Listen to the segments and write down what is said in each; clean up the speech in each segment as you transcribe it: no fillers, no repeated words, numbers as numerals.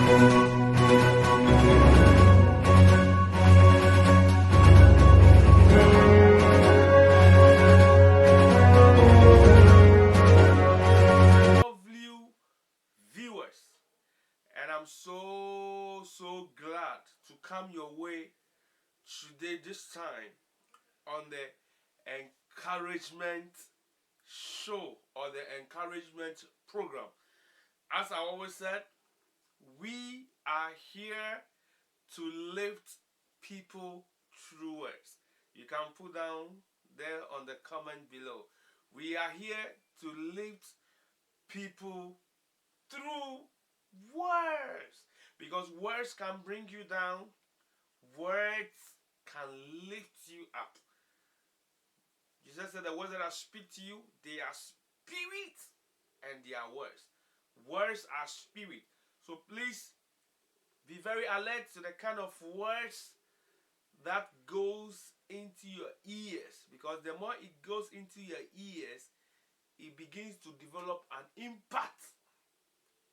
Viewers, and I'm so glad to come your way today, this time, on the encouragement show or the encouragement program. As I always said, we are here to lift people through words. You can put down there on the comment below. We are here to lift people through words, because words can bring you down, words can lift you up. Jesus said the words that I speak to you, they are spirit and they are words. Words are spirit. So please be very alert to the kind of words that goes into your ears, because the more it goes into your ears, it begins to develop an impact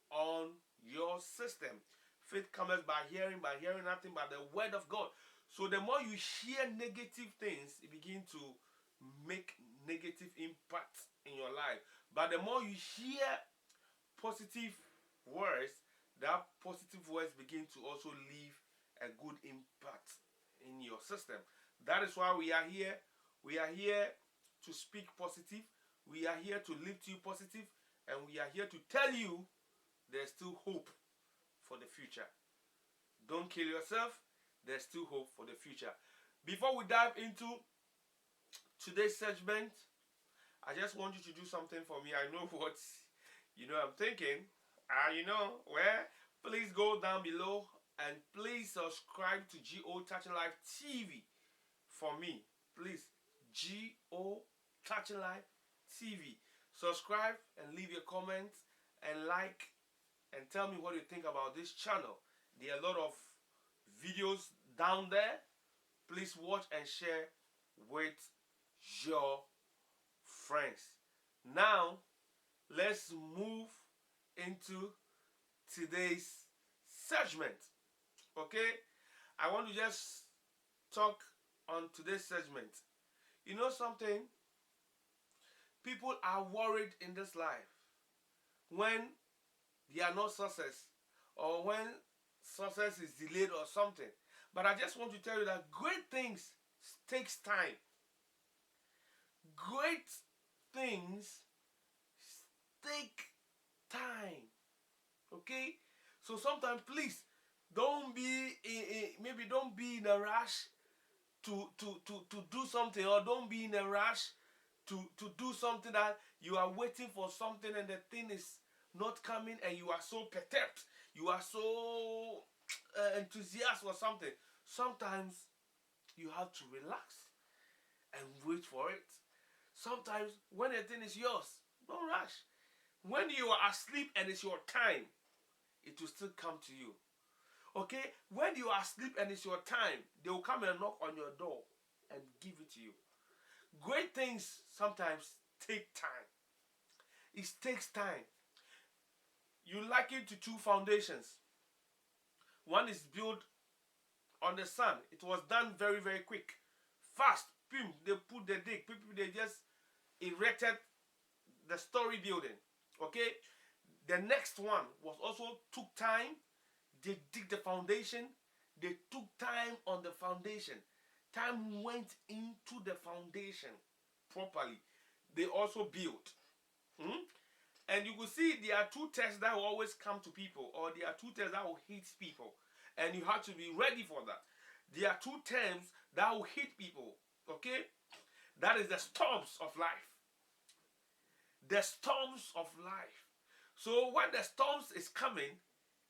on your system. Faith comes by hearing nothing but the word of God. So the more you hear negative things, it begins to make negative impact in your life. But the more you hear positive words, that positive words begin to also leave a good impact in your system. That is why we are here. We are here to speak positive. We are here to lift you positive, and we are here to tell you there's still hope for the future. Don't kill yourself. There's still hope for the future. Before we dive into today's segment, I just want you to do something for me. I know what I'm thinking. Where? Please go down below and please subscribe to GO Touching Life TV for me. Please, GO Touching Life TV. Subscribe and leave your comments and like and tell me what you think about this channel. There are a lot of videos down there. Please watch and share with your friends. Now, let's move into today's segment. Okay? I want to just talk on today's segment. You know something? People are worried in this life when they are not success, or when success is delayed or something. But I just want to tell you that great things takes time. Great things take time. Okay? So sometimes, please, don't be in a rush to do something, or don't be in a rush to do something that you are waiting for something and the thing is not coming and you are so perturbed. You are so enthusiastic or something. Sometimes you have to relax and wait for it. Sometimes when a thing is yours, don't rush. When you are asleep and it's your time, it will still come to you. Okay? When you are asleep and it's your time, they will come and knock on your door and give it to you. Great things sometimes take time. It takes time. You liken it to two foundations. One is built on the sand. It was done very, very quick. Fast. Boom. They put the dig. People, they just erected the story building. Okay? The next one was also took time. They dig the foundation. They took time on the foundation. Time went into the foundation properly. They also built. And you will see there are two tests that will always come to people, or there are two tests that will hit people. And you have to be ready for that. There are two terms that will hit people. Okay? That is the storms of life. The storms of life. So when the storms is coming,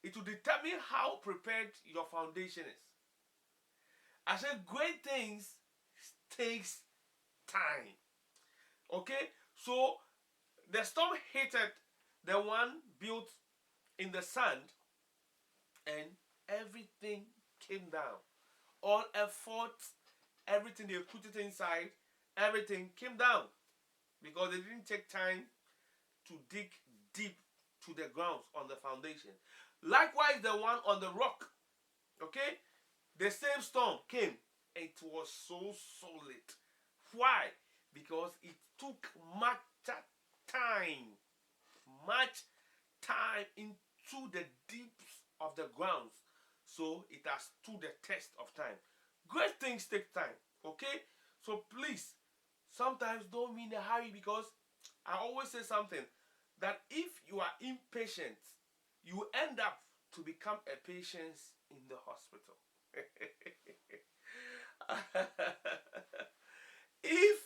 it will determine how prepared your foundation is. I said great things takes time. Okay? So the storm hit the one built in the sand, and everything came down. All effort, everything they put it inside, everything came down, because they didn't take time to dig deep to the ground on the foundation. Likewise, the one on the rock. Okay? The same storm came. It was so solid. Why? Because it took much time. Much time into the deeps of the grounds. So it has stood the test of time. Great things take time. Okay? So please, sometimes don't be in a hurry, because I always say something that if you are impatient, you end up to become a patient in the hospital. If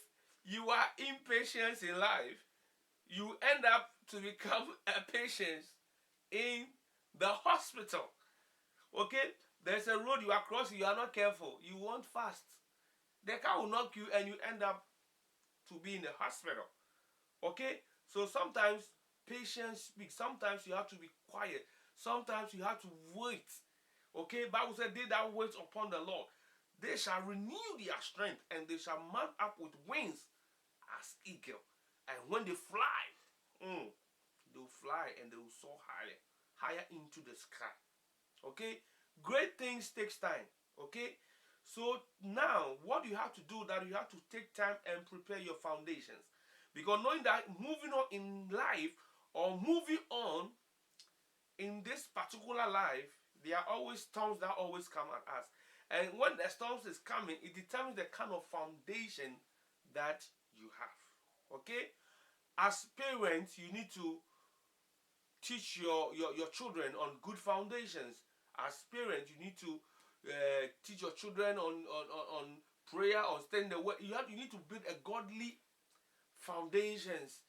you are impatient in life, you end up to become a patient in the hospital. Okay? There's a road you are crossing, you are not careful, you won't fast. The car will knock you and you end up to be in the hospital. Okay? So sometimes patience speaks. Sometimes you have to be quiet. Sometimes you have to wait. Okay? Bible said, they that wait upon the Lord, they shall renew their strength, and they shall mount up with wings as eagle. And when they fly, they'll fly and they will soar higher into the sky. Okay? Great things takes time. Okay? So now, what you have to do, that you have to take time and prepare your foundations. Because knowing that moving on in life, or moving on in this particular life, there are always storms that always come at us. And when the storms is coming, it determines the kind of foundation that you have. Okay? As parents, you need to teach your children on good foundations. As parents, you need to teach your children on prayer, on staying the way. You need to build a godly foundations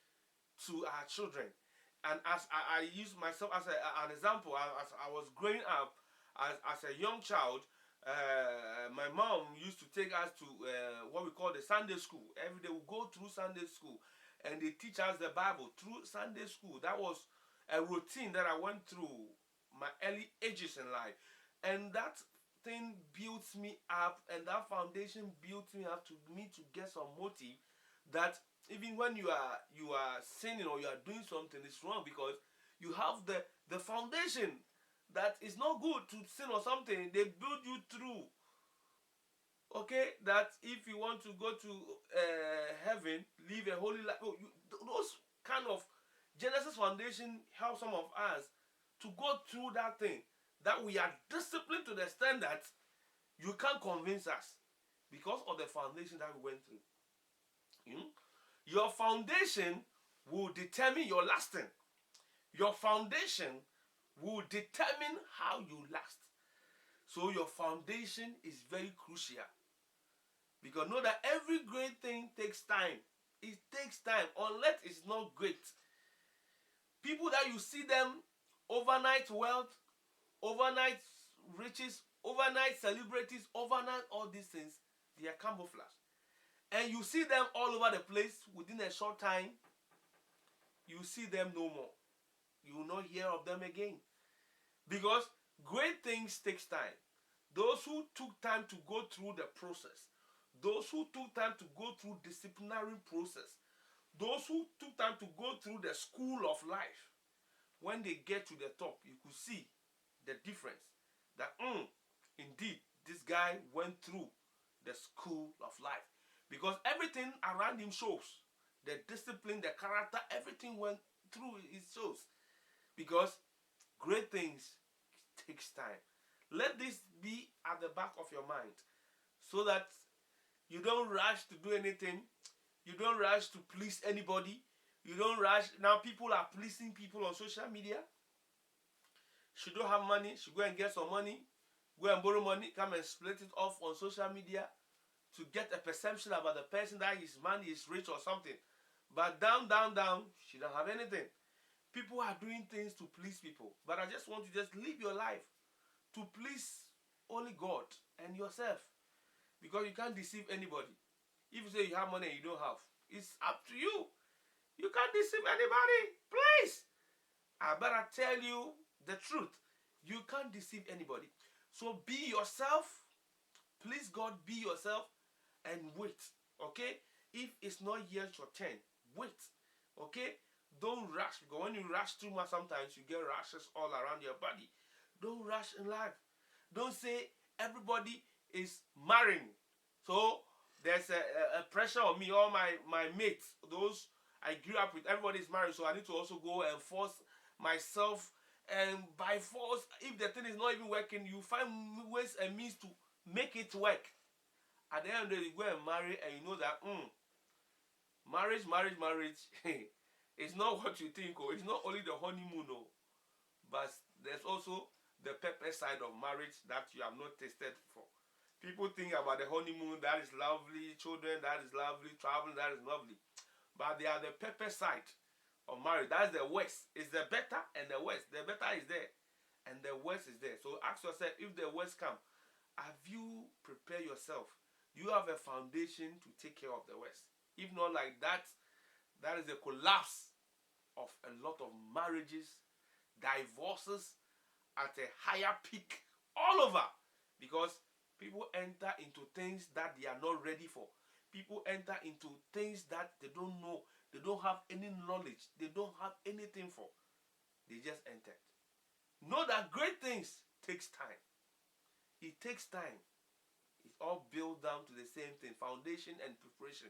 to our children. And as I use myself as an example, as I was growing up as a young child, my mom used to take us to what we call the Sunday school. Every day we go through Sunday school, and they teach us the Bible through Sunday school. That was a routine that I went through my early ages in life, and that thing built me up, and that foundation built me up to get some motive that even when you are sinning or you are doing something, it's wrong, because you have the foundation that is not good to sin or something. They build you through. Okay, that if you want to go to heaven, live a holy life. Those kind of Genesis foundation help some of us to go through that thing. That we are disciplined to the extent that you can't convince us, because of the foundation that we went through. Your foundation will determine your lasting. Your foundation will determine how you last. So your foundation is very crucial. Because know that every great thing takes time. It takes time, unless it's not great. People that you see them overnight wealth, overnight riches, overnight celebrities, overnight all these things, they are camouflage. And you see them all over the place within a short time, you see them no more. You will not hear of them again. Because great things takes time. Those who took time to go through the process, those who took time to go through disciplinary process, those who took time to go through the school of life, when they get to the top, you could see the difference. That indeed, this guy went through the school of life. Because everything around him shows. The discipline, the character, everything went through, it shows. Because great things takes time. Let this be at the back of your mind, so that you don't rush to do anything. You don't rush to please anybody. You don't rush. Now people are pleasing people on social media. She don't have money, she go and get some money. Go and borrow money, come and split it off on social media to get a perception about the person that his money is rich or something. But down, she don't have anything. People are doing things to please people. But I just want you to just live your life to please only God and yourself. Because you can't deceive anybody. If you say you have money and you don't have, it's up to you. You can't deceive anybody. Please. I better tell you the truth. You can't deceive anybody. So be yourself. Please God, be yourself. And wait. Okay? If it's not yet your turn, wait. Okay? Don't rush. Because when you rush too much, sometimes you get rashes all around your body. Don't rush in life. Don't say everybody is marrying. So there's a pressure on me. All my mates, those I grew up with, everybody is married. So I need to also go and force myself. And by force, if the thing is not even working, you find ways and means to make it work. At the end of the day, you go and marry, and you know that marriage it's not what you think. Oh, it's not only the honeymoon. Oh, but there's also the pepper side of marriage that you have not tasted for. People think about the honeymoon, that is lovely, children, that is lovely, traveling, that is lovely. But they are the pepper side of marriage. That's the worst. It's the better and the worst. The better is there and the worst is there. So ask yourself, if the worst come, have you prepared yourself? Do you have a foundation to take care of the worst? If not like that, that is a collapse of a lot of marriages, divorces at a higher peak all over, because people enter into things that they are not ready for. People enter into things that they don't know, they don't have any knowledge, they don't have anything for. They just entered. Know that great things takes time. It takes time. It all builds down to the same thing, foundation and preparation.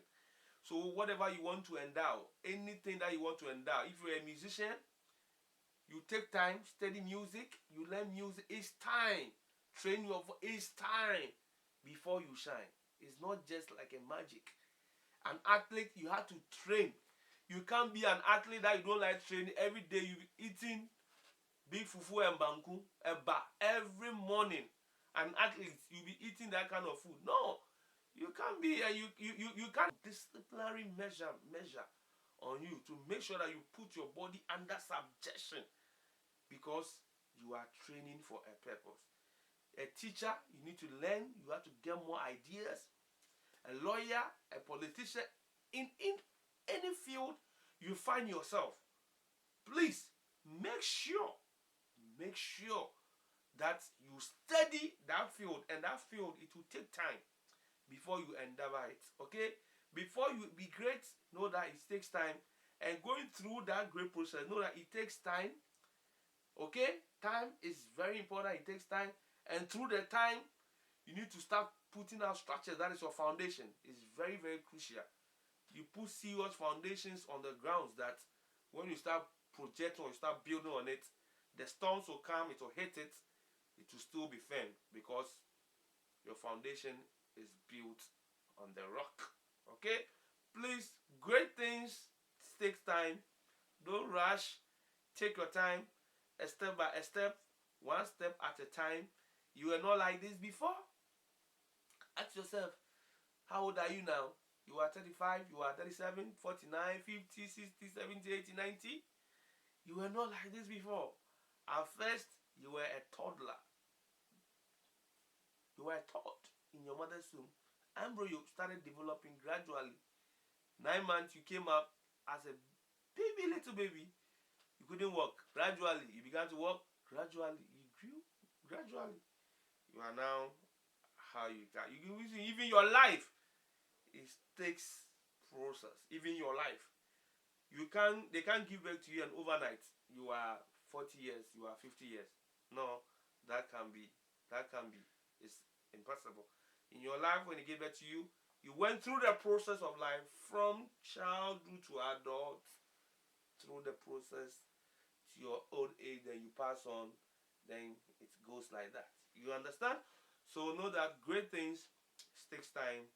So whatever you want to endow, anything that you want to endow, if you're a musician, you take time, study music, you learn music. It's time. Train your voice. It's time before you shine. It's not just like a magic. An athlete, you have to train. You can't be an athlete that you don't like training. Every day you be eating big fufu and banku, eba, every morning. An athlete, you be eating that kind of food. No, you can't be, you can't disciplinary measure on you to make sure that you put your body under subjection, because you are training for a purpose. A teacher, you need to learn, you have to get more ideas. A lawyer, a politician, in any field you find yourself, please make sure that you study that field, and that field, it will take time before you endeavor it. Okay, before you be great, know that it takes time, and going through that great process, know that it takes time. Okay, time is very important. It takes time, and through the time you need to start putting out structures. That is your foundation. It's very, very crucial. You put serious foundations on the grounds that when you start projecting or you start building on it, the storms will come, it will hit it, it will still be firm, because your foundation is built on the rock. Okay, please, great things takes time. Don't rush. Take your time, a step by a step, one step at a time. You were not like this before. Ask yourself, how old are you now? You are 35, you are 37, 49, 50, 60, 70, 80, 90. You were not like this before. At first, you were a toddler. You were taught in your mother's womb. And bro, you started developing gradually. 9 months, you came up as a baby, little baby. You couldn't walk. Gradually, you began to walk. Gradually, you grew. Gradually, you are now how you can. Even your life, it takes process. Even your life, they can't give back to you and overnight. You are 40 years, you are 50 years. No, that can be. It's impossible. In your life, when they give back to you, you went through the process of life from childhood to adult, through the process to your old age, then you pass on, then it goes like that. You understand? So know that great things takes time.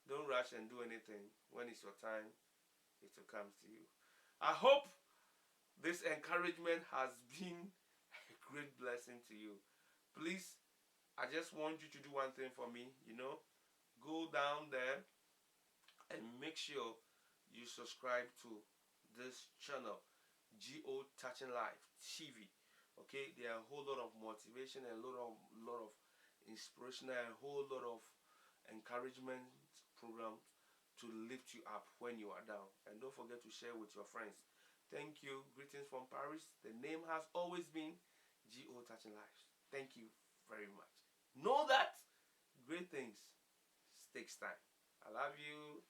Don't rush and do anything. When it's your time, it will come to you. I hope this encouragement has been a great blessing to you. Please, I just want you to do one thing for me, go down there and make sure you subscribe to this channel, GO Touching Life TV. Okay, there are a whole lot of motivation and a lot of inspiration and a whole lot of encouragement programs to lift you up when you are down. And don't forget to share with your friends. Thank you. Greetings from Paris. The name has always been GO Touching Lives. Thank you very much. Know that great things takes time. I love you.